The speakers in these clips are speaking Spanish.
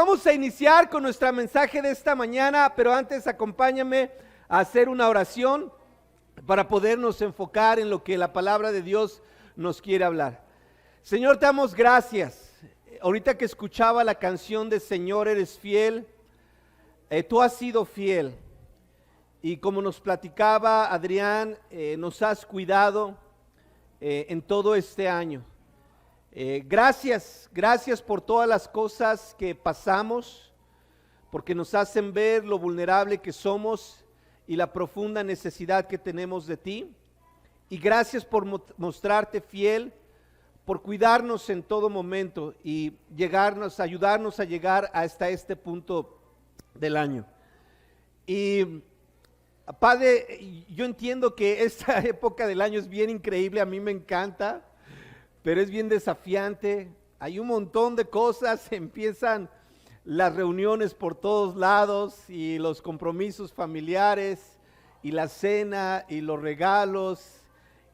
Vamos a iniciar con nuestro mensaje de esta mañana, pero antes acompáñame a hacer una oración para podernos enfocar en lo que la palabra de Dios nos quiere hablar. Señor, te damos gracias. Ahorita que escuchaba la canción de Señor, eres fiel, tú has sido fiel. Y como nos platicaba Adrián, nos has cuidado en todo este año. Gracias por todas las cosas que pasamos, porque nos hacen ver lo vulnerable que somos y la profunda necesidad que tenemos de ti. Y gracias por mostrarte fiel, por cuidarnos en todo momento y ayudarnos a llegar hasta este punto del año. Y Padre, yo entiendo que esta época del año es bien increíble, a mí me encanta, pero es bien desafiante. Hay un montón de cosas, empiezan las reuniones por todos lados y los compromisos familiares y la cena y los regalos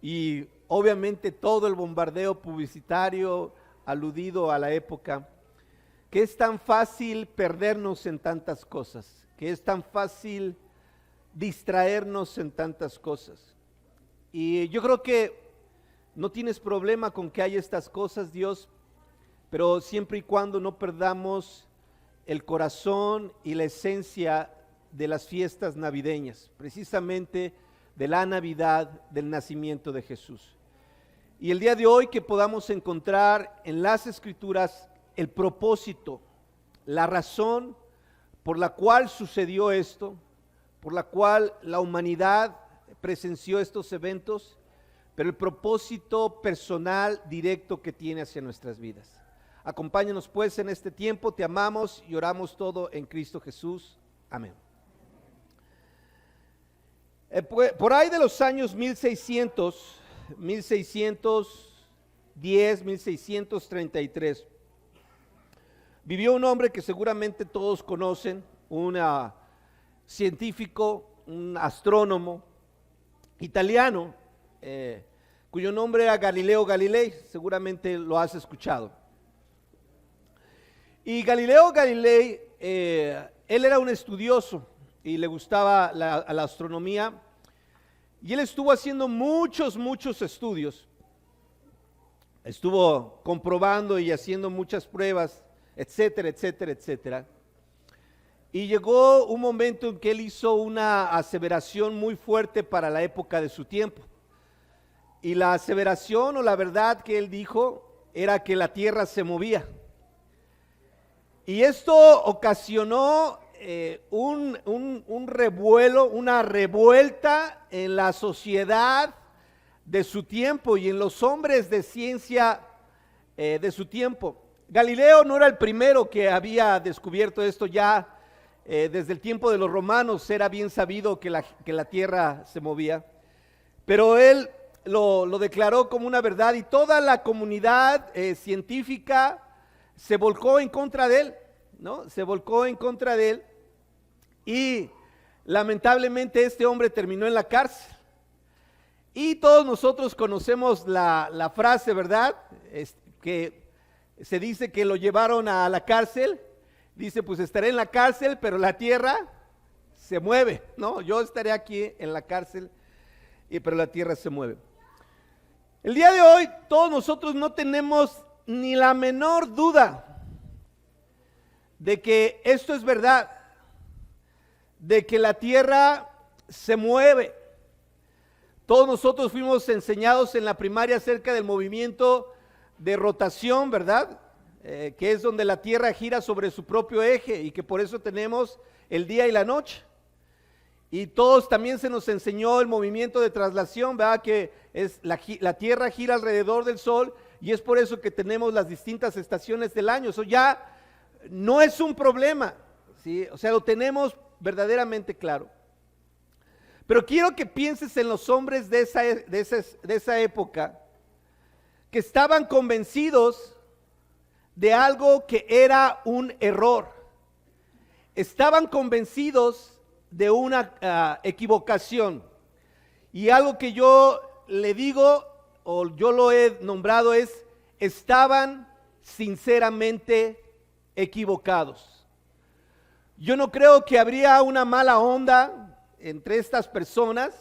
y obviamente todo el bombardeo publicitario aludido a la época, que es tan fácil perdernos en tantas cosas, que es tan fácil distraernos en tantas cosas. Y yo creo que no tienes problema con que haya estas cosas, Dios, pero siempre y cuando no perdamos el corazón y la esencia de las fiestas navideñas, precisamente de la Navidad, del nacimiento de Jesús. Y el día de hoy que podamos encontrar en las Escrituras el propósito, la razón por la cual sucedió esto, por la cual la humanidad presenció estos eventos, pero el propósito personal directo que tiene hacia nuestras vidas. Acompáñanos pues en este tiempo, te amamos y oramos todo en Cristo Jesús. Amén. Por ahí de los años 1610, 1633, vivió un hombre que seguramente todos conocen, un científico, un astrónomo italiano, cuyo nombre era Galileo Galilei, seguramente lo has escuchado. Y Galileo Galilei, él era un estudioso y le gustaba la astronomía, y él estuvo haciendo muchos estudios, estuvo comprobando y haciendo muchas pruebas, etcétera. Y llegó un momento en que él hizo una aseveración muy fuerte para la época de su tiempo. Y la aseveración o la verdad que él dijo era que la tierra se movía. Y esto ocasionó un revuelo, una revuelta en la sociedad de su tiempo y en los hombres de ciencia de su tiempo. Galileo no era el primero que había descubierto esto, ya desde el tiempo de los romanos era bien sabido que la tierra se movía, pero él lo declaró como una verdad y toda la comunidad científica se volcó en contra de él, ¿no? Se volcó en contra de él y lamentablemente este hombre terminó en la cárcel. Y todos nosotros conocemos la frase, ¿verdad? Que se dice que lo llevaron a la cárcel. Dice, pues estaré en la cárcel, pero la tierra se mueve, ¿no? Yo estaré aquí en la cárcel, pero la tierra se mueve. El día de hoy, todos nosotros no tenemos ni la menor duda de que esto es verdad, de que la tierra se mueve. Todos nosotros fuimos enseñados en la primaria acerca del movimiento de rotación, ¿verdad? Que es donde la tierra gira sobre su propio eje y que por eso tenemos el día y la noche. Y todos también se nos enseñó el movimiento de traslación, ¿verdad? Que es la tierra gira alrededor del sol y es por eso que tenemos las distintas estaciones del año. Eso ya no es un problema, ¿sí? O sea, lo tenemos verdaderamente claro. Pero quiero que pienses en los hombres de esa época que estaban convencidos de algo que era un error. Estaban convencidos de una equivocación. Y algo que yo le digo, o yo lo he nombrado, es: estaban sinceramente equivocados. Yo no creo que habría una mala onda entre estas personas,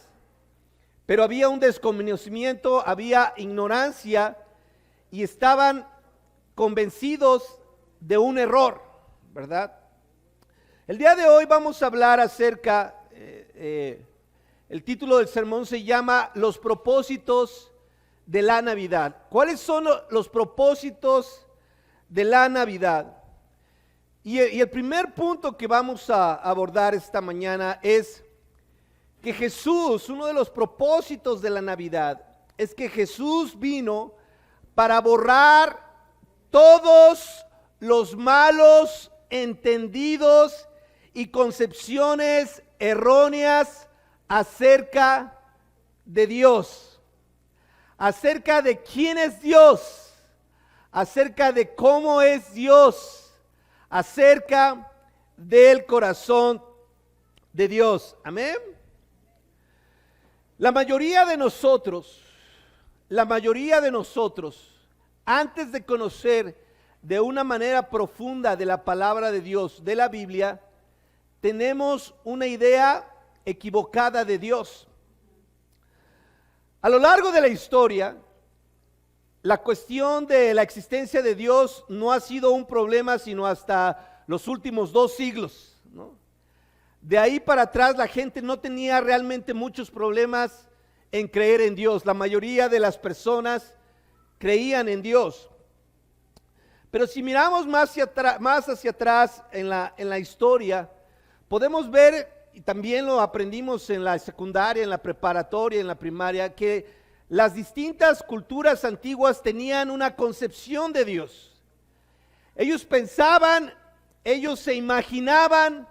pero había un desconocimiento, había ignorancia y estaban convencidos de un error, ¿verdad? El día de hoy vamos a hablar acerca, el título del sermón se llama Los propósitos de la Navidad. ¿Cuáles son los propósitos de la Navidad? Y el primer punto que vamos a abordar esta mañana es que Jesús, uno de los propósitos de la Navidad, es que Jesús vino para borrar todos los malos entendidos y concepciones erróneas acerca de Dios, acerca de quién es Dios, acerca de cómo es Dios, acerca del corazón de Dios. Amén. La mayoría de nosotros, antes de conocer de una manera profunda de la palabra de Dios, de la Biblia, tenemos una idea equivocada de Dios. A lo largo de la historia, la cuestión de la existencia de Dios no ha sido un problema sino hasta los últimos 2 siglos, ¿no? De ahí para atrás la gente no tenía realmente muchos problemas en creer en Dios. La mayoría de las personas creían en Dios. Pero si miramos más hacia atrás en la historia, podemos ver, y también lo aprendimos en la secundaria, en la preparatoria, en la primaria, que las distintas culturas antiguas tenían una concepción de Dios. Ellos pensaban, ellos se imaginaban,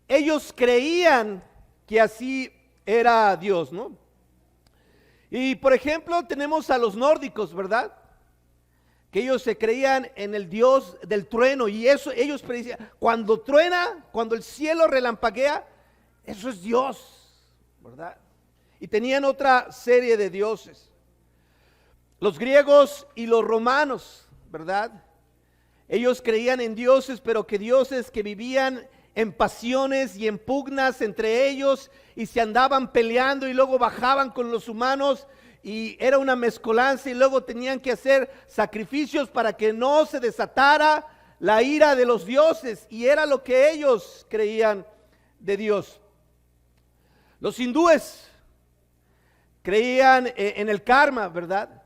ellos creían que así era Dios, ¿no? Y por ejemplo tenemos a los nórdicos, ¿verdad? Que ellos se creían en el Dios del trueno, y eso ellos decían, cuando truena, cuando el cielo relampaguea, eso es Dios, ¿verdad? Y tenían otra serie de dioses. Los griegos y los romanos, ¿verdad? Ellos creían en dioses, pero que dioses que vivían en pasiones y en pugnas entre ellos y se andaban peleando y luego bajaban con los humanos y era una mezcolanza y luego tenían que hacer sacrificios para que no se desatara la ira de los dioses, y era lo que ellos creían de Dios. Los hindúes creían en el karma, ¿verdad?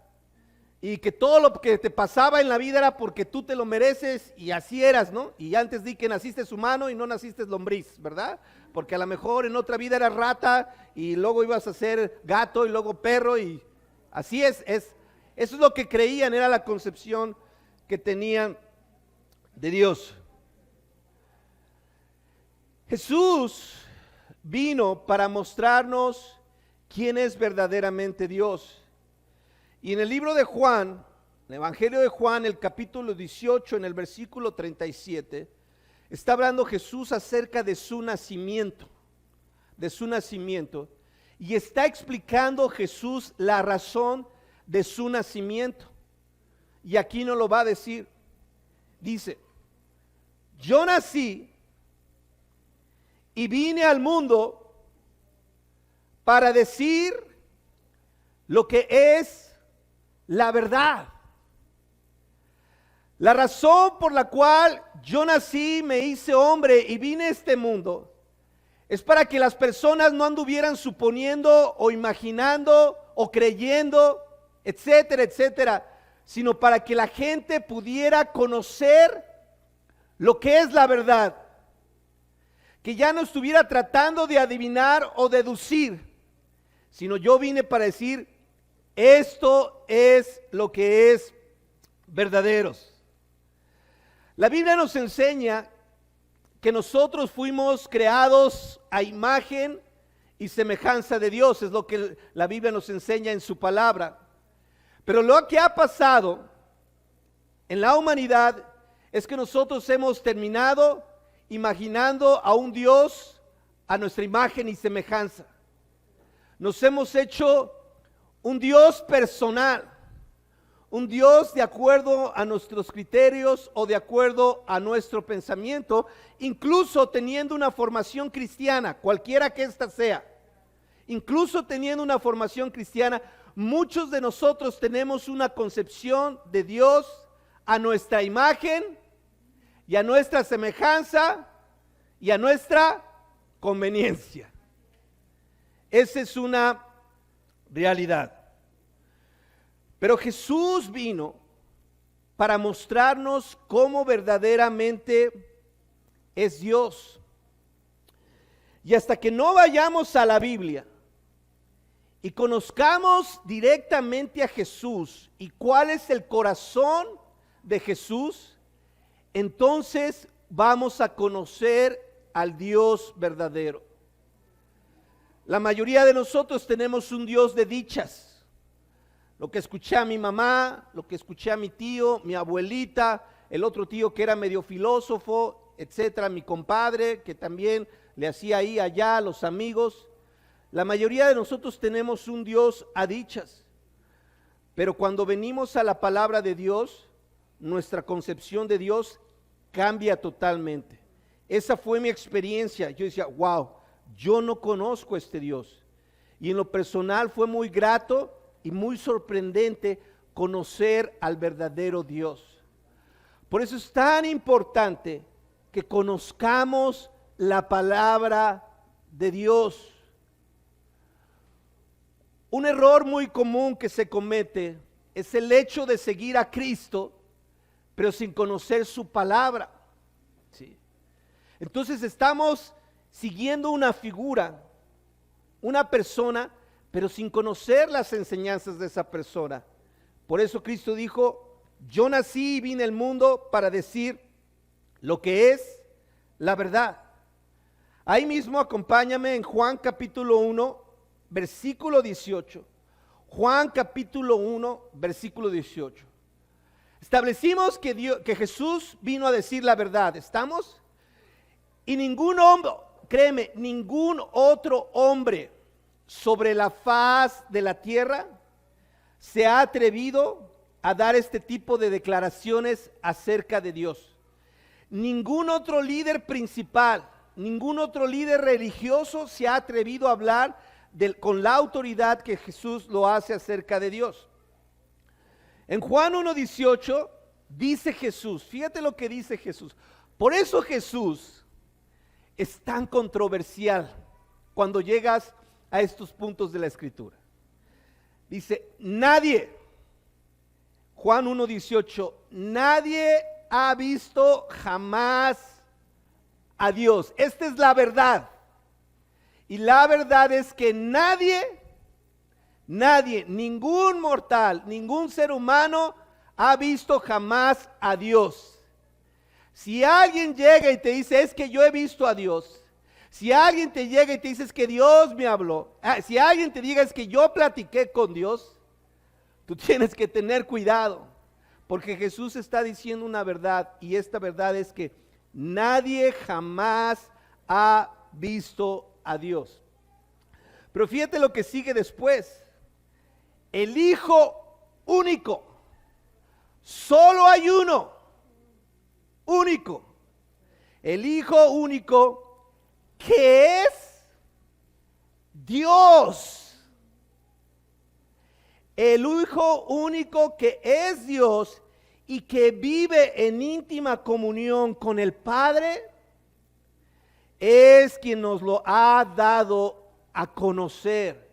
Y que todo lo que te pasaba en la vida era porque tú te lo mereces y así eras, ¿no? Y antes di que naciste humano y no naciste lombriz, ¿verdad? Porque a lo mejor en otra vida eras rata y luego ibas a ser gato y luego perro, y así es. Eso es lo que creían, era la concepción que tenían de Dios. Jesús vino para mostrarnos quién es verdaderamente Dios. Y en el libro de Juan, el Evangelio de Juan, el capítulo 18, en el versículo 37, está hablando Jesús acerca de su nacimiento, y está explicando Jesús la razón de su nacimiento. Y aquí no lo va a decir. Dice, yo nací y vine al mundo para decir lo que es la verdad. La razón por la cual yo nací, me hice hombre y vine a este mundo es para que las personas no anduvieran suponiendo o imaginando o creyendo, etcétera, etcétera, sino para que la gente pudiera conocer lo que es la verdad. Que ya no estuviera tratando de adivinar o deducir, sino yo vine para decir, esto es lo que es verdaderos. La Biblia nos enseña que nosotros fuimos creados a imagen y semejanza de Dios, es lo que la Biblia nos enseña en su palabra. Pero lo que ha pasado en la humanidad es que nosotros hemos terminado imaginando a un Dios a nuestra imagen y semejanza. Nos hemos hecho un Dios personal, un Dios de acuerdo a nuestros criterios o de acuerdo a nuestro pensamiento, incluso teniendo una formación cristiana, cualquiera que ésta sea. Incluso teniendo una formación cristiana, muchos de nosotros tenemos una concepción de Dios a nuestra imagen y a nuestra semejanza y a nuestra conveniencia. Esa es una realidad. Pero Jesús vino para mostrarnos cómo verdaderamente es Dios. Y hasta que no vayamos a la Biblia y conozcamos directamente a Jesús y cuál es el corazón de Jesús, entonces vamos a conocer al Dios verdadero. La mayoría de nosotros tenemos un Dios de dichas. Lo que escuché a mi mamá, lo que escuché a mi tío, mi abuelita, el otro tío que era medio filósofo, etcétera, mi compadre que también le hacía ahí, allá, a los amigos. La mayoría de nosotros tenemos un Dios a dichas, pero cuando venimos a la palabra de Dios, nuestra concepción de Dios cambia totalmente. Esa fue mi experiencia. Yo decía, wow, yo no conozco a este Dios. Y en lo personal fue muy grato y muy sorprendente conocer al verdadero Dios. Por eso es tan importante que conozcamos la palabra de Dios. Un error muy común que se comete es el hecho de seguir a Cristo, pero sin conocer su palabra. ¿Sí? Entonces estamos siguiendo una figura, una persona, pero sin conocer las enseñanzas de esa persona. Por eso Cristo dijo, yo nací y vine al mundo para decir lo que es la verdad. Ahí mismo acompáñame en Juan capítulo 1, versículo 18. Juan capítulo 1, versículo 18. Establecimos que Jesús vino a decir la verdad, ¿estamos? Y ningún hombre, créeme, ningún otro hombre sobre la faz de la tierra se ha atrevido a dar este tipo de declaraciones acerca de Dios. Ningún otro líder principal, ningún otro líder religioso se ha atrevido a hablar con la autoridad que Jesús lo hace acerca de Dios. En Juan 1:18 dice Jesús, fíjate lo que dice Jesús. Por eso Jesús es tan controversial cuando llegas a estos puntos de la Escritura. Dice, nadie, Juan 1:18, nadie ha visto jamás a Dios. Esta es la verdad. Y la verdad es que nadie, ningún mortal, ningún ser humano ha visto jamás a Dios. Si alguien llega y te dice, es que yo he visto a Dios. Si alguien te llega y te dice, es que Dios me habló. Si alguien te diga, es que yo platiqué con Dios, tú tienes que tener cuidado. Porque Jesús está diciendo una verdad, y esta verdad es que nadie jamás ha visto a Dios. Pero fíjate lo que sigue después. El Hijo único. Solo hay uno. Único. El Hijo único que es Dios. El Hijo único que es Dios y que vive en íntima comunión con el Padre es quien nos lo ha dado a conocer.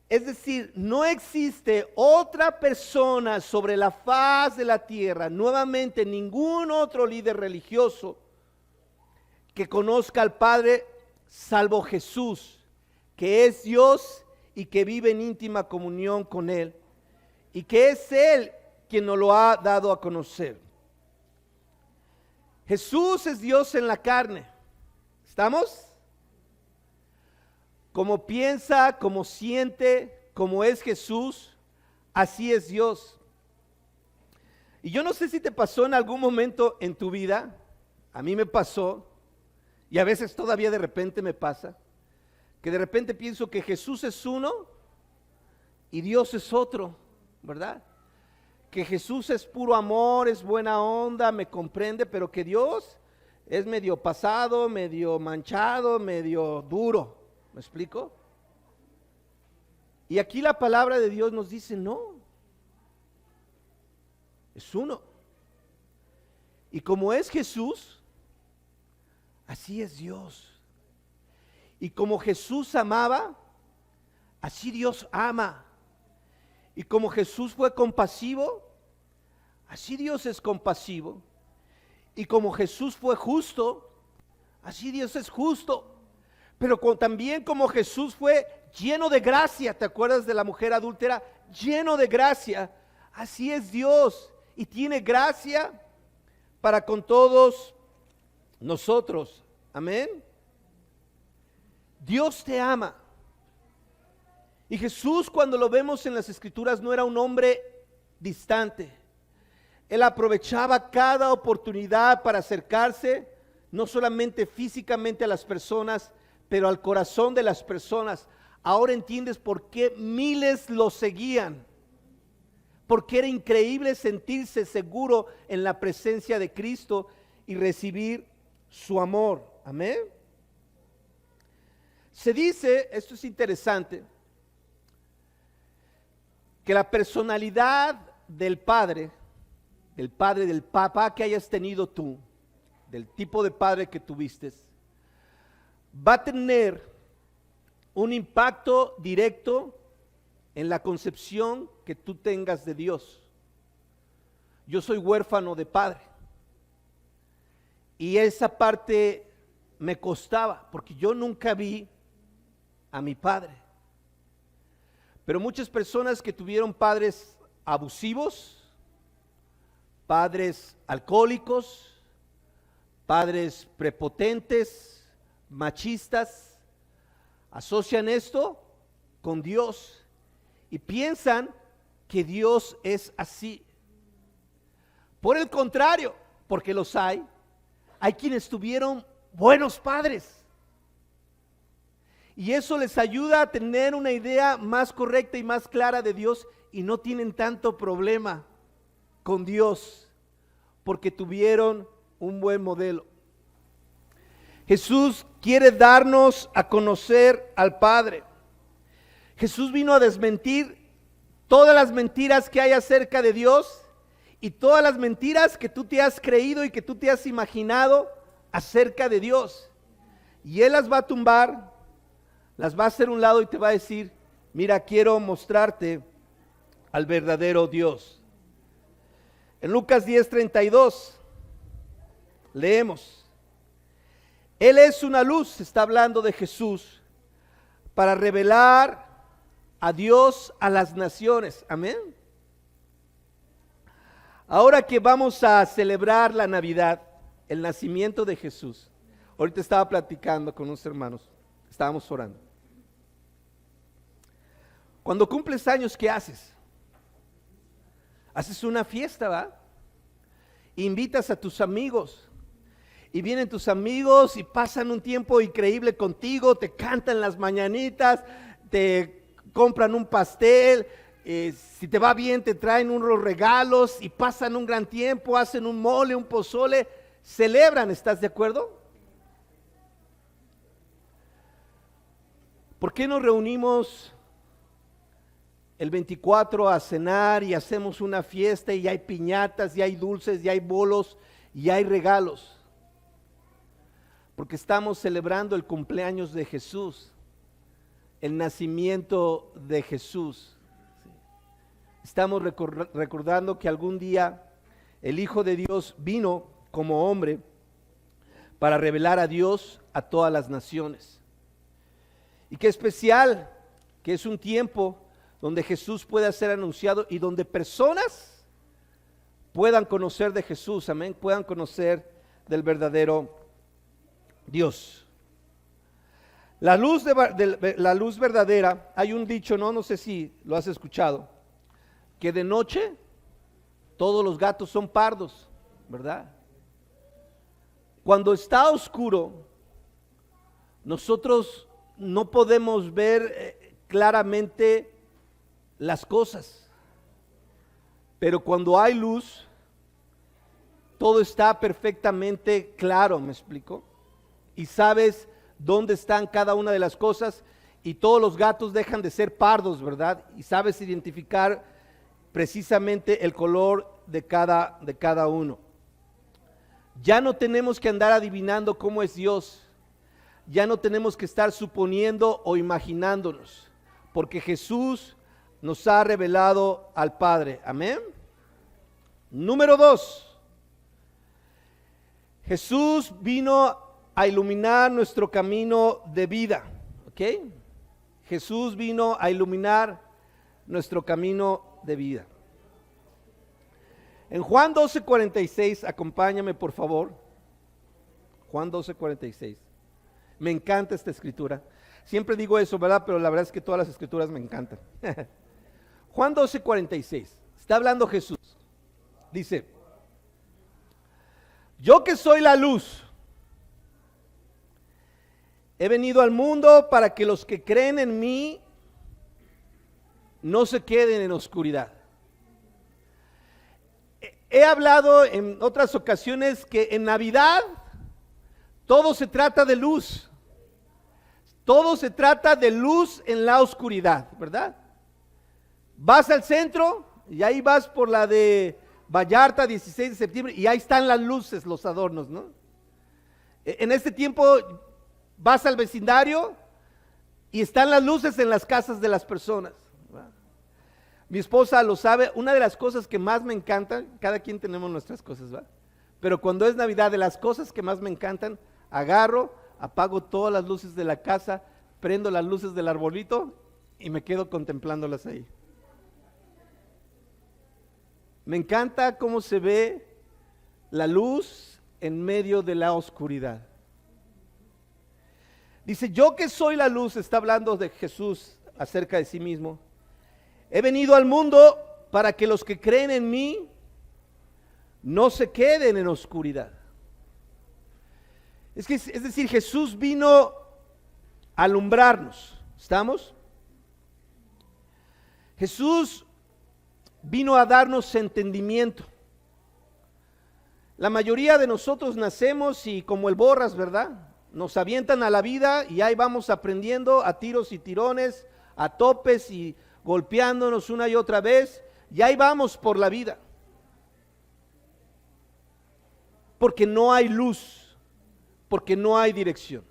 Es decir, no existe otra persona sobre la faz de la tierra, nuevamente ningún otro líder religioso que conozca al Padre salvo Jesús, que es Dios y que vive en íntima comunión con Él, y que es Él quien nos lo ha dado a conocer. Jesús es Dios en la carne. ¿Estamos? Como piensa, como siente, como es Jesús, así es Dios. Y yo no sé si te pasó en algún momento en tu vida, a mí me pasó, y a veces todavía de repente me pasa, que de repente pienso que Jesús es uno y Dios es otro, ¿verdad? que Jesús es puro amor, es buena onda, me comprende, pero que Dios es medio pasado, medio manchado, medio duro. ¿Me explico? Y aquí la palabra de Dios nos dice, no, es uno. Y como es Jesús, así es Dios. Y como Jesús amaba, así Dios ama. Y como Jesús fue compasivo, así Dios es compasivo. Y como Jesús fue justo, así Dios es justo. Pero también como Jesús fue lleno de gracia, ¿te acuerdas de la mujer adúltera? Lleno de gracia, así es Dios. Y tiene gracia para con todos nosotros. Amén. Dios te ama. Y Jesús, cuando lo vemos en las Escrituras, no era un hombre distante. Él aprovechaba cada oportunidad para acercarse, no solamente físicamente a las personas, pero al corazón de las personas. Ahora entiendes por qué miles lo seguían. Porque era increíble sentirse seguro en la presencia de Cristo y recibir su amor. Amén. Se dice, esto es interesante, que la personalidad del padre del papá que hayas tenido tú, del tipo de padre que tuviste, va a tener un impacto directo en la concepción que tú tengas de Dios. Yo soy huérfano de padre y esa parte me costaba porque yo nunca vi a mi padre. Pero muchas personas que tuvieron padres abusivos, padres alcohólicos, padres prepotentes, machistas, asocian esto con Dios y piensan que Dios es así. Por el contrario, porque los hay quienes tuvieron buenos padres. Y eso les ayuda a tener una idea más correcta y más clara de Dios y no tienen tanto problema con Dios porque tuvieron un buen modelo. Jesús quiere darnos a conocer al Padre. Jesús vino a desmentir todas las mentiras que hay acerca de Dios y todas las mentiras que tú te has creído y que tú te has imaginado acerca de Dios. Y Él las va a tumbar, las va a hacer a un lado y te va a decir, mira, quiero mostrarte al verdadero Dios. En Lucas 10:32 leemos, Él es una luz, está hablando de Jesús, para revelar a Dios a las naciones. Amén. Ahora que vamos a celebrar la Navidad, el nacimiento de Jesús, ahorita estaba platicando con unos hermanos, estábamos orando. Cuando cumples años, ¿qué haces? Haces una fiesta, ¿va? Invitas a tus amigos y vienen tus amigos y pasan un tiempo increíble contigo, te cantan las mañanitas, te compran un pastel, si te va bien te traen unos regalos y pasan un gran tiempo, hacen un mole, un pozole, celebran, ¿estás de acuerdo? ¿Por qué nos reunimos el 24 a cenar y hacemos una fiesta y hay piñatas y hay dulces y hay bolos y hay regalos? Porque estamos celebrando el cumpleaños de Jesús, el nacimiento de Jesús. Estamos recordando que algún día el Hijo de Dios vino como hombre para revelar a Dios a todas las naciones. Y qué especial que es un tiempo donde Jesús pueda ser anunciado y donde personas puedan conocer de Jesús, amén, puedan conocer del verdadero Dios. La luz verdadera, hay un dicho, no sé si lo has escuchado, que de noche todos los gatos son pardos, ¿verdad? Cuando está oscuro, nosotros no podemos ver claramente las cosas. Pero cuando hay luz, todo está perfectamente claro, ¿me explico? Y sabes dónde están cada una de las cosas y todos los gatos dejan de ser pardos, ¿verdad? Y sabes identificar precisamente el color de cada uno. Ya no tenemos que andar adivinando cómo es Dios. Ya no tenemos que estar suponiendo o imaginándonos, porque Jesús nos ha revelado al Padre. Amén. Número 2. Jesús vino a iluminar nuestro camino de vida. ¿Ok? Jesús vino a iluminar nuestro camino de vida. En Juan 12:46, acompáñame por favor. Juan 12:46. Me encanta esta escritura. Siempre digo eso, ¿verdad? Pero la verdad es que todas las escrituras me encantan. Juan 12:46. Está hablando Jesús. Dice: yo que soy la luz, he venido al mundo para que los que creen en mí no se queden en oscuridad. He hablado en otras ocasiones que en Navidad todo se trata de luz. Todo se trata de luz en la oscuridad, ¿verdad? Vas al centro y ahí vas por la de Vallarta, 16 de septiembre, y ahí están las luces, los adornos, ¿no? En este tiempo vas al vecindario y están las luces en las casas de las personas. Mi esposa lo sabe, una de las cosas que más me encantan, cada quien tenemos nuestras cosas, ¿va? Pero cuando es Navidad, de las cosas que más me encantan, agarro, apago todas las luces de la casa, prendo las luces del arbolito y me quedo contemplándolas ahí. Me encanta cómo se ve la luz en medio de la oscuridad. Dice: yo que soy la luz, está hablando de Jesús acerca de sí mismo. He venido al mundo para que los que creen en mí no se queden en oscuridad. Es decir, Jesús vino a alumbrarnos. ¿Estamos? Jesús vino a darnos entendimiento. La mayoría de nosotros nacemos y como el borras, ¿verdad? Nos avientan a la vida y ahí vamos aprendiendo a tiros y tirones, a topes y golpeándonos una y otra vez, y ahí vamos por la vida. Porque no hay luz, porque no hay dirección.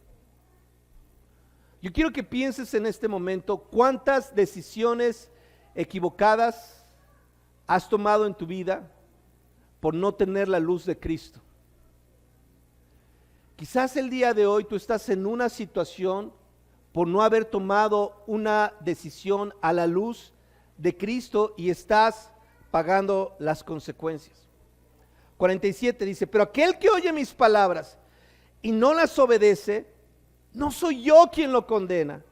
Yo quiero que pienses en este momento cuántas decisiones equivocadas has tomado en tu vida por no tener la luz de Cristo. Quizás el día de hoy tú estás en una situación por no haber tomado una decisión a la luz de Cristo y estás pagando las consecuencias. 47 dice: pero aquel que oye mis palabras y no las obedece, no soy yo quien lo condena,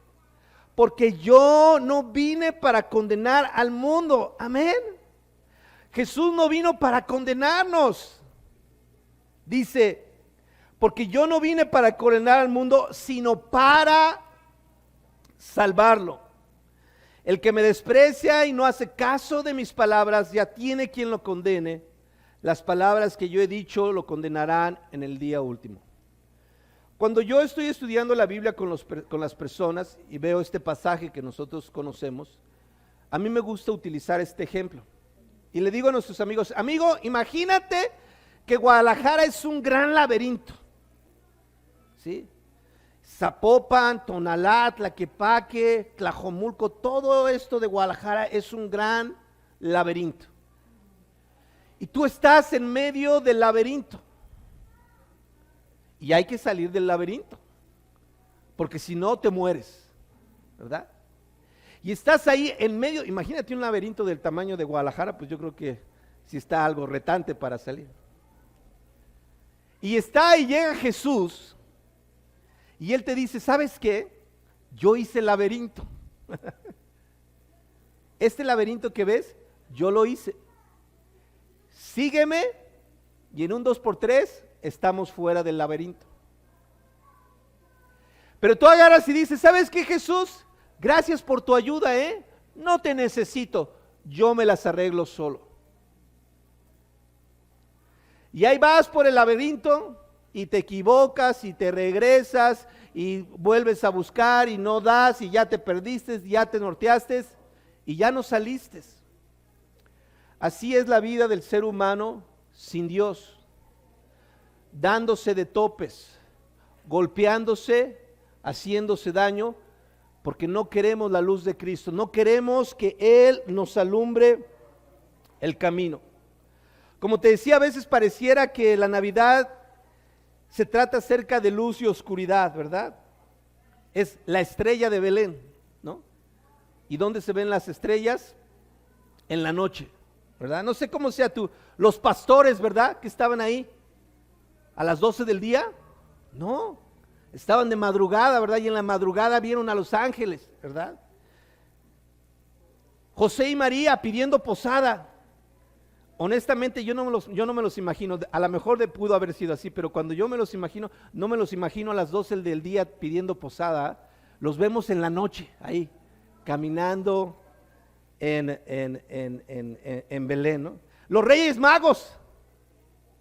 porque yo no vine para condenar al mundo. Amén. Jesús no vino para condenarnos. Dice: porque yo no vine para condenar al mundo, sino para salvarlo. El que me desprecia y no hace caso de mis palabras, ya tiene quien lo condene. Las palabras que yo he dicho lo condenarán en el día último. Cuando yo estoy estudiando la Biblia con las personas y veo este pasaje que nosotros conocemos, a mí me gusta utilizar este ejemplo. Y le digo a nuestros amigos: amigo, imagínate que Guadalajara es un gran laberinto. ¿Sí? Zapopan, Tonalá, Tlaquepaque, Tlajomulco, todo esto de Guadalajara es un gran laberinto. Y tú estás en medio del laberinto. Y hay que salir del laberinto, porque si no te mueres, ¿verdad? Y estás ahí en medio, imagínate un laberinto del tamaño de Guadalajara, pues yo creo que sí está algo retante para salir. Y está ahí, llega Jesús, y Él te dice: ¿sabes qué? Yo hice el laberinto. Este laberinto que ves, yo lo hice. Sígueme, y en un 2x3 estamos fuera del laberinto. Pero tú agarras y dices: ¿sabes qué, Jesús? Gracias por tu ayuda, no te necesito, yo me las arreglo solo. Y ahí vas por el laberinto y te equivocas y te regresas y vuelves a buscar y no das y ya te perdiste, ya te norteaste y ya no saliste. Así es la vida del ser humano sin Dios, dándose de topes, golpeándose, haciéndose daño, porque no queremos la luz de Cristo, no queremos que Él nos alumbre el camino. Como te decía, a veces pareciera que la Navidad se trata acerca de luz y oscuridad, ¿verdad? Es la estrella de Belén, ¿no? ¿Y dónde se ven las estrellas? En la noche, ¿verdad? No sé cómo sea tú, los pastores, ¿verdad? Que estaban ahí a las 12 del día, no, estaban de madrugada, ¿verdad? Y en la madrugada vieron a los ángeles, ¿verdad? José y María pidiendo posada. Honestamente yo no me los imagino, a lo mejor pudo haber sido así, pero cuando yo me los imagino, no me los imagino a las 12 del día pidiendo posada. Los vemos en la noche, ahí, caminando en Belén, ¿no? Los Reyes Magos,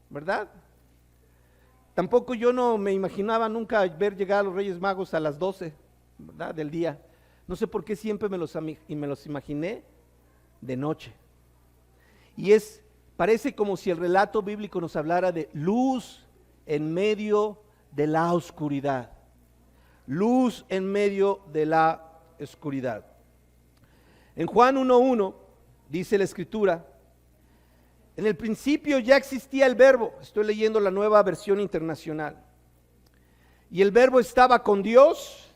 ¿verdad? Tampoco yo no me imaginaba nunca ver llegar a los Reyes Magos a las 12, ¿verdad? Del día. No sé por qué siempre me los imaginé de noche. Y parece como si el relato bíblico nos hablara de luz en medio de la oscuridad. Luz en medio de la oscuridad. En Juan 1:1 dice la escritura: en el principio ya existía el verbo. Estoy leyendo la Nueva Versión Internacional. Y el verbo estaba con Dios.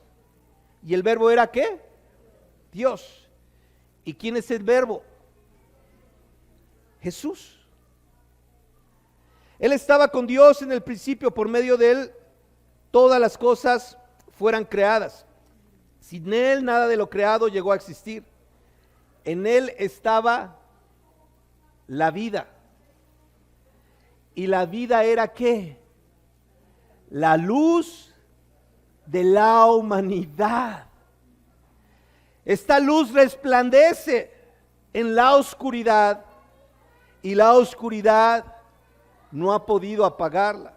¿Y el verbo era qué? Dios. ¿Y quién es el verbo? Jesús. Él estaba con Dios en el principio, por medio de Él todas las cosas fueran creadas. Sin Él nada de lo creado llegó a existir. En Él estaba la vida. ¿Y la vida era qué? La luz de la humanidad. Esta luz resplandece en la oscuridad y la oscuridad no ha podido apagarla.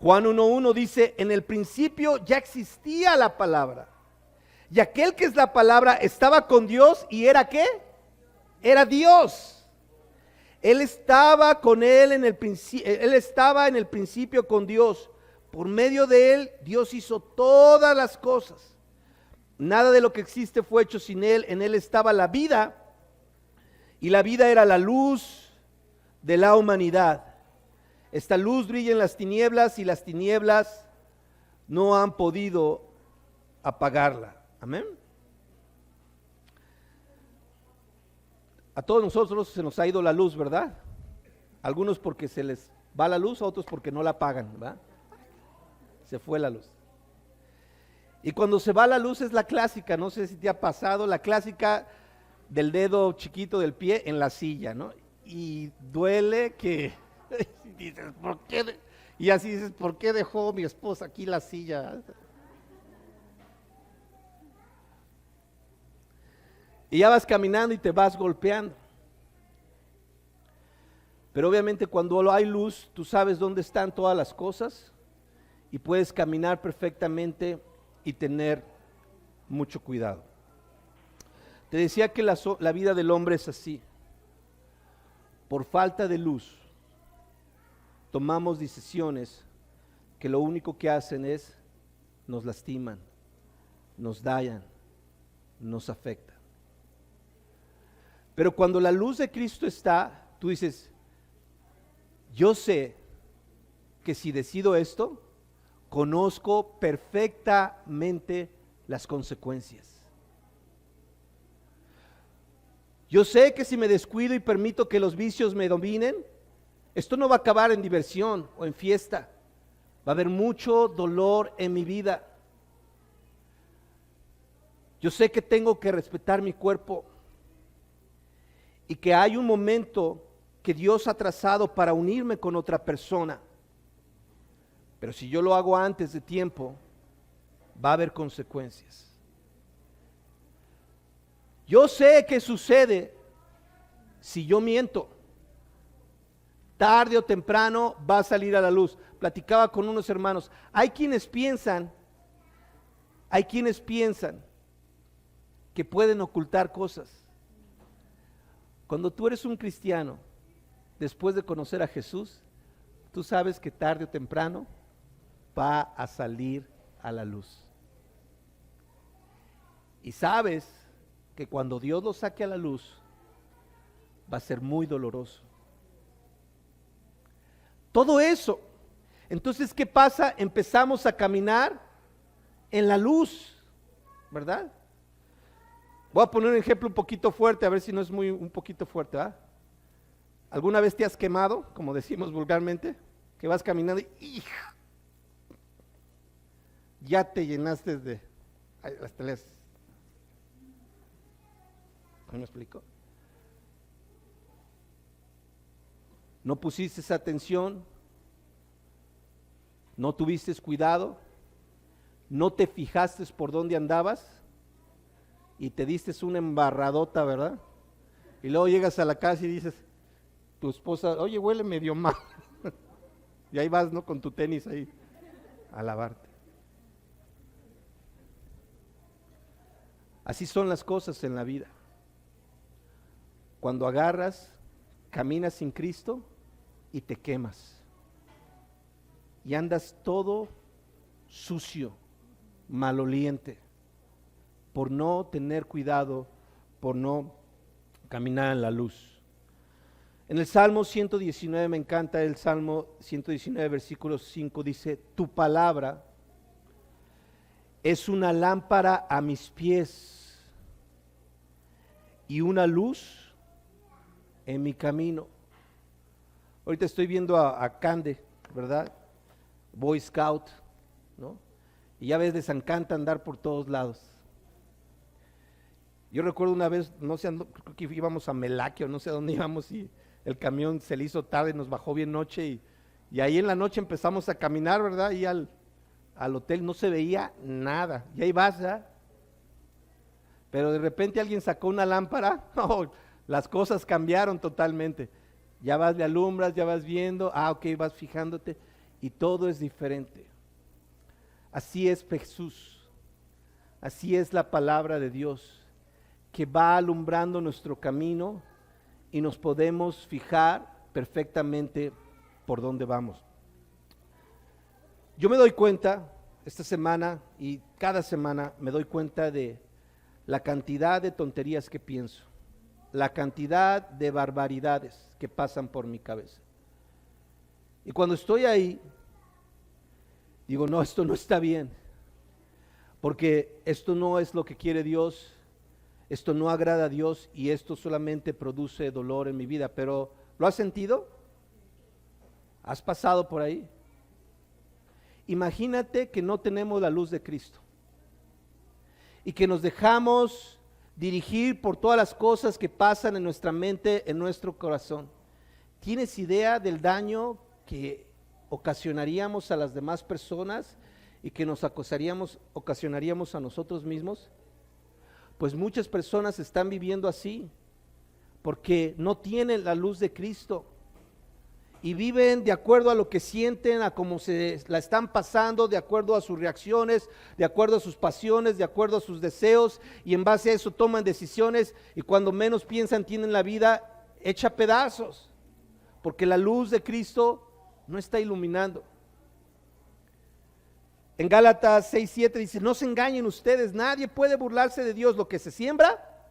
Juan 1:1 dice: en el principio ya existía la palabra, y aquel que es la palabra estaba con Dios y era ¿qué? Era Dios. Él estaba con él en el principio, él estaba en el principio con Dios. Por medio de él Dios hizo todas las cosas. Nada de lo que existe fue hecho sin él. En él estaba la vida, y la vida era la luz de la humanidad. Esta luz brilla en las tinieblas y las tinieblas no han podido apagarla. Amén. A todos nosotros se nos ha ido la luz, ¿verdad? Algunos porque se les va la luz, a otros porque no la apagan, ¿verdad? Se fue la luz. Y cuando se va la luz es la clásica, no sé si te ha pasado, la clásica del dedo chiquito del pie en la silla, ¿no? Y duele que dices, ¿por qué? Y así dices, ¿por qué dejó mi esposa aquí la silla? Y ya vas caminando y te vas golpeando. Pero obviamente cuando hay luz, tú sabes dónde están todas las cosas y puedes caminar perfectamente y tener mucho cuidado. Te decía que la vida del hombre es así. Por falta de luz, tomamos decisiones que lo único que hacen es nos lastiman, nos dañan, nos afectan. Pero cuando la luz de Cristo está, tú dices, yo sé que si decido esto, conozco perfectamente las consecuencias. Yo sé que si me descuido y permito que los vicios me dominen, esto no va a acabar en diversión o en fiesta. Va a haber mucho dolor en mi vida. Yo sé que tengo que respetar mi cuerpo y que hay un momento que Dios ha trazado para unirme con otra persona. Pero si yo lo hago antes de tiempo, va a haber consecuencias. Yo sé qué sucede si yo miento. Tarde o temprano va a salir a la luz. Platicaba con unos hermanos. Hay quienes piensan que pueden ocultar cosas. Cuando tú eres un cristiano, después de conocer a Jesús, tú sabes que tarde o temprano va a salir a la luz. Y sabes que cuando Dios lo saque a la luz, va a ser muy doloroso. Todo eso. Entonces, ¿qué pasa? Empezamos a caminar en la luz, ¿verdad? Voy a poner un ejemplo un poquito fuerte, a ver si no es un poquito fuerte, ¿verdad? ¿Alguna vez te has quemado, como decimos vulgarmente? Que vas caminando y ya te llenaste de las teles. ¿Me explico? No pusiste esa atención, no tuviste cuidado, no te fijaste por dónde andabas y te diste una embarradota, ¿verdad? Y luego llegas a la casa y dices, tu esposa, oye, huele medio mal. Y ahí vas, ¿no? Con tu tenis ahí a lavarte. Así son las cosas en la vida. Cuando agarras, caminas sin Cristo y te quemas. Y andas todo sucio, maloliente, por no tener cuidado, por no caminar en la luz. En el Salmo 119, me encanta el Salmo 119, versículo 5, dice, tu palabra es una lámpara a mis pies y una luz en mi camino. Ahorita estoy viendo a Cande, ¿verdad? Boy Scout, ¿no? Y ya ves, les encanta andar por todos lados. Yo recuerdo una vez, no sé, creo que íbamos a Melaquio, no sé a dónde íbamos, y el camión se le hizo tarde, nos bajó bien noche, y ahí en la noche empezamos a caminar, ¿verdad? Y al hotel no se veía nada, y ahí vas, ¿verdad? Pero de repente alguien sacó una lámpara, oh, las cosas cambiaron totalmente. Ya vas, le alumbras, ya vas viendo, ok, vas fijándote, y todo es diferente. Así es Jesús, así es la palabra de Dios, que va alumbrando nuestro camino y nos podemos fijar perfectamente por dónde vamos. Yo me doy cuenta esta semana y cada semana me doy cuenta de la cantidad de tonterías que pienso, la cantidad de barbaridades que pasan por mi cabeza. Y cuando estoy ahí, digo, no, esto no está bien, porque esto no es lo que quiere Dios, esto no agrada a Dios y esto solamente produce dolor en mi vida. Pero, ¿lo has sentido? ¿Has pasado por ahí? Imagínate que no tenemos la luz de Cristo y que nos dejamos dirigir por todas las cosas que pasan en nuestra mente, en nuestro corazón. ¿Tienes idea del daño que ocasionaríamos a las demás personas y que nos ocasionaríamos a nosotros mismos? Pues muchas personas están viviendo así porque no tienen la luz de Cristo y viven de acuerdo a lo que sienten, a cómo se la están pasando, de acuerdo a sus reacciones, de acuerdo a sus pasiones, de acuerdo a sus deseos, y en base a eso toman decisiones, y cuando menos piensan tienen la vida hecha pedazos, porque la luz de Cristo no está iluminando. En Gálatas 6:7 dice, no se engañen ustedes, nadie puede burlarse de Dios, lo que se siembra,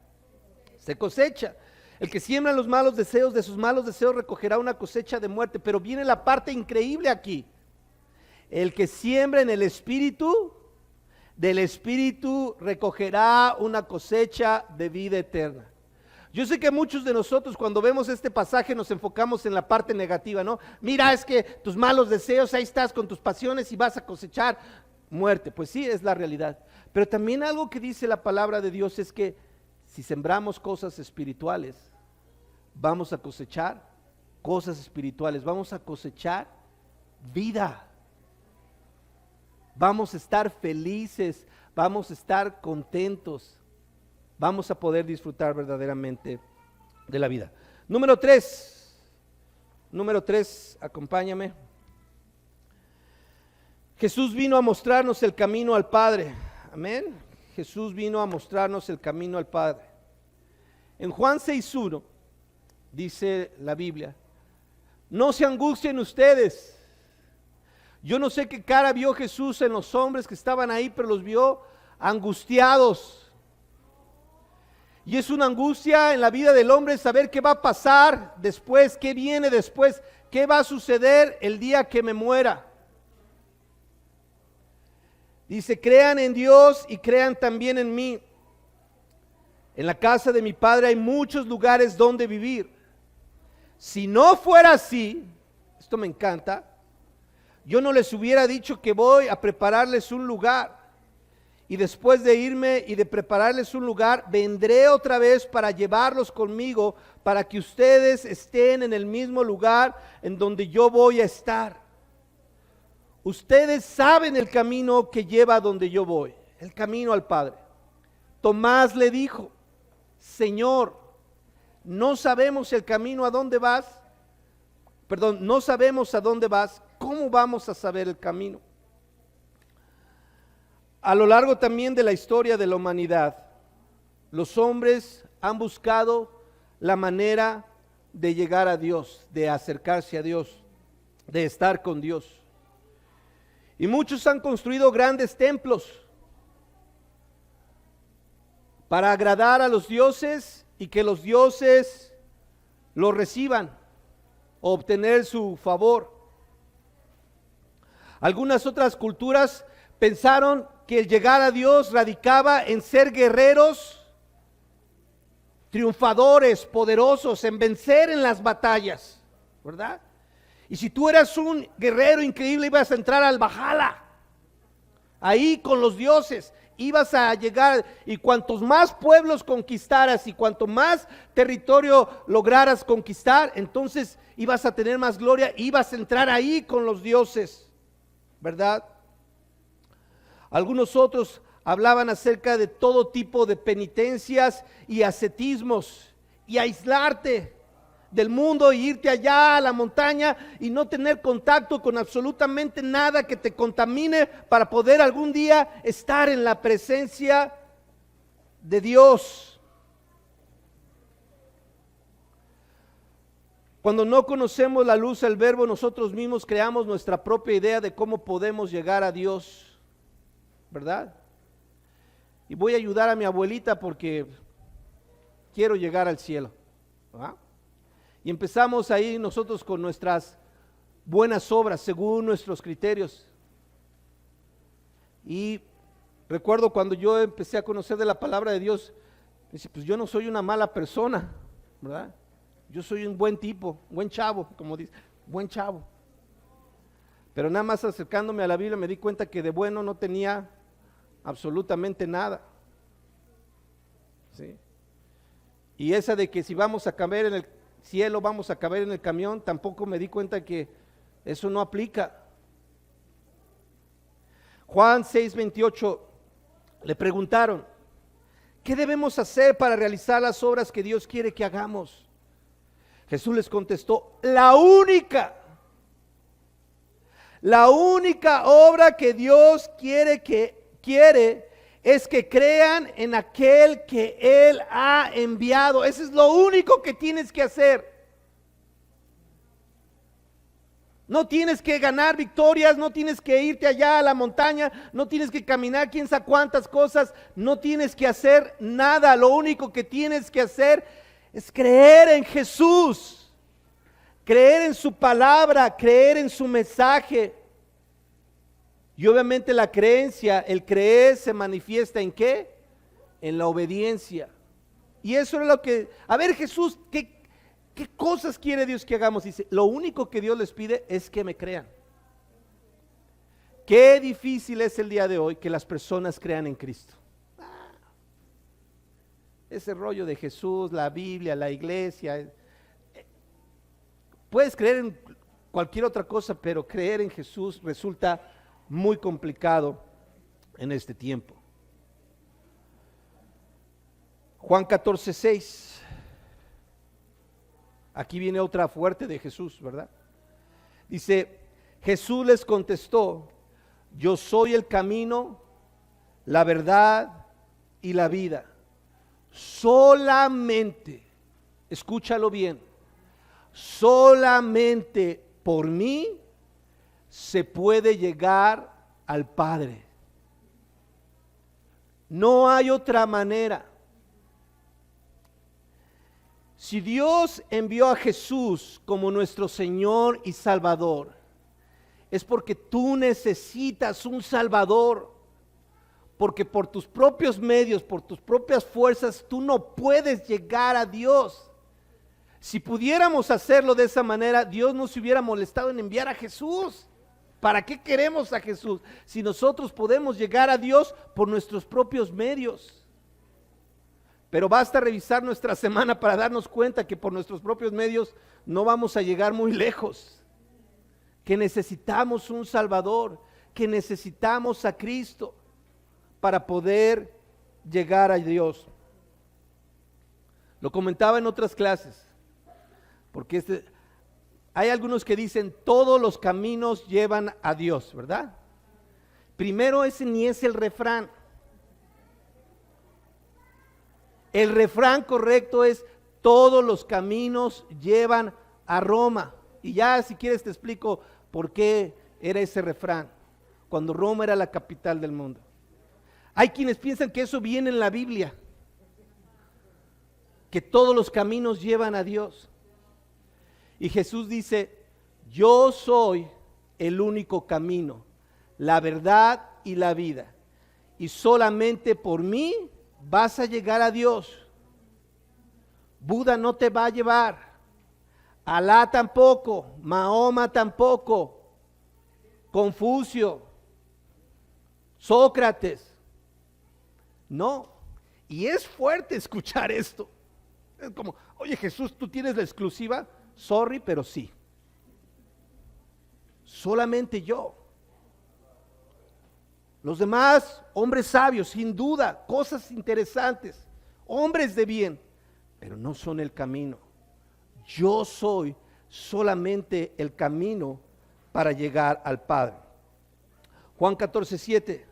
se cosecha. El que siembra los malos deseos, de sus malos deseos recogerá una cosecha de muerte. Pero viene la parte increíble aquí. El que siembra en el Espíritu, del Espíritu recogerá una cosecha de vida eterna. Yo sé que muchos de nosotros cuando vemos este pasaje nos enfocamos en la parte negativa, ¿no? Mira, es que tus malos deseos, ahí estás con tus pasiones y vas a cosechar muerte. Pues sí, es la realidad. Pero también algo que dice la palabra de Dios es que si sembramos cosas espirituales, vamos a cosechar cosas espirituales, vamos a cosechar vida. Vamos a estar felices, vamos a estar contentos, vamos a poder disfrutar verdaderamente de la vida. Número 3, Número 3, acompáñame. Jesús vino a mostrarnos el camino al Padre. Amén. Jesús vino a mostrarnos el camino al Padre. En Juan 6:1 dice la Biblia: no se angustien ustedes. Yo no sé qué cara vio Jesús en los hombres que estaban ahí, pero los vio angustiados. Y es una angustia en la vida del hombre saber qué va a pasar después, qué viene después, qué va a suceder el día que me muera. Dice: crean en Dios y crean también en mí. En la casa de mi Padre hay muchos lugares donde vivir. Si no fuera así, esto me encanta, yo no les hubiera dicho que voy a prepararles un lugar. Y después de irme y de prepararles un lugar, vendré otra vez para llevarlos conmigo, para que ustedes estén en el mismo lugar en donde yo voy a estar. Ustedes saben el camino que lleva a donde yo voy, el camino al Padre. Tomás le dijo: Señor, no sabemos el camino a dónde vas. No sabemos a dónde vas. ¿Cómo vamos a saber el camino? A lo largo también de la historia de la humanidad, los hombres han buscado la manera de llegar a Dios, de acercarse a Dios, de estar con Dios. Y muchos han construido grandes templos para agradar a los dioses y que los dioses los reciban o obtener su favor. Algunas otras culturas pensaron que el llegar a Dios radicaba en ser guerreros, triunfadores, poderosos, en vencer en las batallas, ¿verdad? Y si tú eras un guerrero increíble, ibas a entrar al Valhalla, ahí con los dioses, ibas a llegar, y cuantos más pueblos conquistaras y cuanto más territorio lograras conquistar, entonces ibas a tener más gloria, ibas a entrar ahí con los dioses, ¿verdad? Algunos otros hablaban acerca de todo tipo de penitencias y ascetismos y aislarte del mundo y irte allá a la montaña y no tener contacto con absolutamente nada que te contamine para poder algún día estar en la presencia de Dios. Cuando no conocemos la luz del verbo, nosotros mismos creamos nuestra propia idea de cómo podemos llegar a Dios, ¿verdad? Y voy a ayudar a mi abuelita porque quiero llegar al cielo, ¿verdad? Y empezamos ahí nosotros con nuestras buenas obras según nuestros criterios. Y recuerdo cuando yo empecé a conocer de la palabra de Dios, dice: pues yo no soy una mala persona, ¿verdad? Yo soy un buen tipo, buen chavo, como dice, buen chavo. Pero nada más acercándome a la Biblia me di cuenta que de bueno no tenía absolutamente nada. ¿Sí? Y esa de que si vamos a caber en el cielo, vamos a caber en el camión, tampoco me di cuenta que eso no aplica. Juan 6:28, le preguntaron: ¿qué debemos hacer para realizar las obras que Dios quiere que hagamos? Jesús les contestó: la única obra que Dios quiere es que crean en aquel que Él ha enviado. Eso es lo único que tienes que hacer. No tienes que ganar victorias, no tienes que irte allá a la montaña, no tienes que caminar quién sabe cuántas cosas, no tienes que hacer nada. Lo único que tienes que hacer es creer en Jesús, creer en su palabra, creer en su mensaje. Y obviamente la creencia, el creer se manifiesta ¿en qué? En la obediencia. Y eso es lo que, a ver Jesús, ¿qué cosas quiere Dios que hagamos? Dice: lo único que Dios les pide es que me crean. Qué difícil es el día de hoy que las personas crean en Cristo. Ese rollo de Jesús, la Biblia, la iglesia. Puedes creer en cualquier otra cosa, pero creer en Jesús resulta muy complicado en este tiempo. Juan 14:6. Aquí viene otra fuerte de Jesús, ¿verdad? Dice, Jesús les contestó, yo soy el camino, la verdad y la vida. Solamente, escúchalo bien, solamente por mí se puede llegar al Padre. No hay otra manera. Si Dios envió a Jesús como nuestro Señor y Salvador, es porque tú necesitas un Salvador. Porque por tus propios medios, por tus propias fuerzas, tú no puedes llegar a Dios. Si pudiéramos hacerlo de esa manera, Dios no se hubiera molestado en enviar a Jesús. ¿Para qué queremos a Jesús? Si nosotros podemos llegar a Dios por nuestros propios medios. Pero basta revisar nuestra semana para darnos cuenta que por nuestros propios medios no vamos a llegar muy lejos. Que necesitamos un Salvador, que necesitamos a Cristo para poder llegar a Dios. Lo comentaba en otras clases, porque hay algunos que dicen todos los caminos llevan a Dios, ¿verdad? Primero, ese ni es el refrán. El refrán correcto es todos los caminos llevan a Roma. Y ya si quieres te explico por qué era ese refrán, cuando Roma era la capital del mundo. Hay quienes piensan que eso viene en la Biblia, que todos los caminos llevan a Dios. Y Jesús dice, yo soy el único camino, la verdad y la vida. Y solamente por mí vas a llegar a Dios. Buda no te va a llevar, Alá tampoco, Mahoma tampoco, Confucio, Sócrates. No, y es fuerte escuchar esto. Es como, oye Jesús, ¿tú tienes la exclusiva? Sorry, pero sí. Solamente yo. Los demás, hombres sabios, sin duda, cosas interesantes, hombres de bien, pero no son el camino. Yo soy solamente el camino para llegar al Padre. Juan 14:7.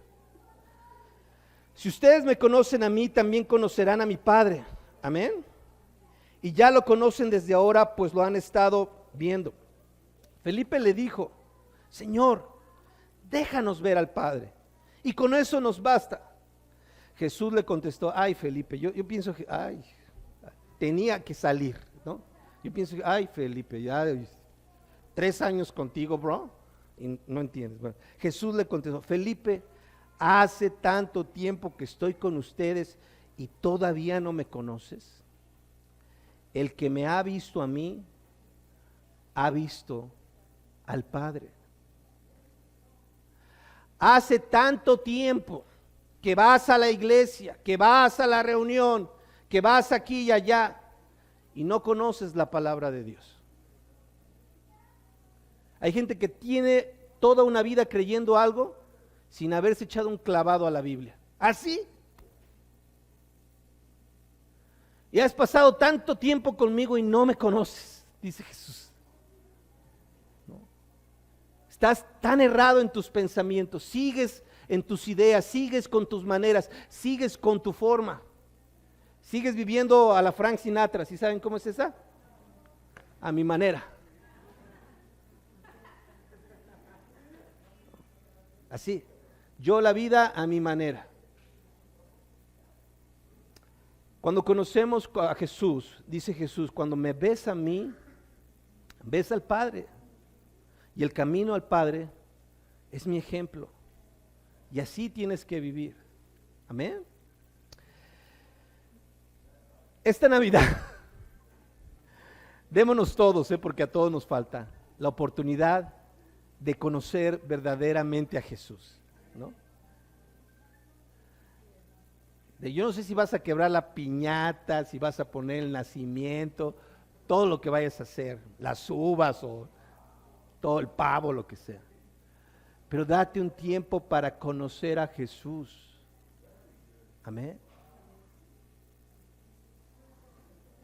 Si ustedes me conocen a mí, también conocerán a mi Padre. Amén. Y ya lo conocen desde ahora, pues lo han estado viendo. Felipe le dijo, Señor, déjanos ver al Padre, y con eso nos basta. Jesús le contestó, ay Felipe, yo pienso que, tenía que salir, ¿no? Yo pienso que, ay Felipe, ya 3 años contigo, bro, y no entiendes. Bueno, Jesús le contestó, Felipe, hace tanto tiempo que estoy con ustedes y todavía no me conoces. El que me ha visto a mí, ha visto al Padre. Hace tanto tiempo que vas a la iglesia, que vas a la reunión, que vas aquí y allá y no conoces la palabra de Dios. Hay gente que tiene toda una vida creyendo algo sin haberse echado un clavado a la Biblia. ¿Así? Y has pasado tanto tiempo conmigo y no me conoces, dice Jesús. ¿No? Estás tan errado en tus pensamientos, sigues en tus ideas, sigues con tus maneras, sigues con tu forma. Sigues viviendo a la Frank Sinatra, ¿sí saben cómo es esa? A mi manera. Así, yo la vida a mi manera. Cuando conocemos a Jesús, dice Jesús, cuando me ves a mí, ves al Padre. Y el camino al Padre es mi ejemplo. Y así tienes que vivir. Amén. Esta Navidad, démonos todos, porque a todos nos falta la oportunidad de conocer verdaderamente a Jesús, ¿no? Yo no sé si vas a quebrar la piñata, si vas a poner el nacimiento, todo lo que vayas a hacer, las uvas o todo el pavo, lo que sea. Pero date un tiempo para conocer a Jesús. Amén.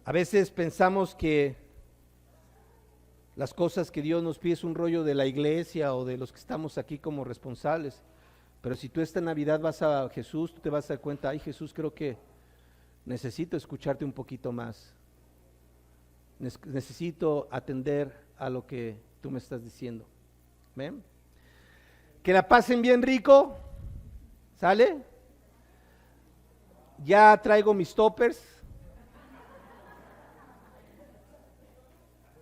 A veces pensamos que Las cosas que Dios nos pide es un rollo de la iglesia o de los que estamos aquí como responsables. Pero si tú esta Navidad vas a Jesús, tú te vas a dar cuenta, ay Jesús, creo que necesito escucharte un poquito más. Necesito atender a lo que tú me estás diciendo. ¿Ven? Que la pasen bien rico. ¿Sale? Ya traigo mis toppers.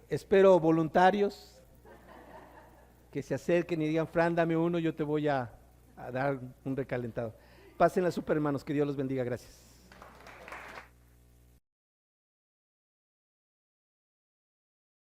Espero voluntarios que se acerquen y digan, Fran, dame uno, yo te voy a dar un recalentado. Pásenla súper, hermanos, que Dios los bendiga, gracias.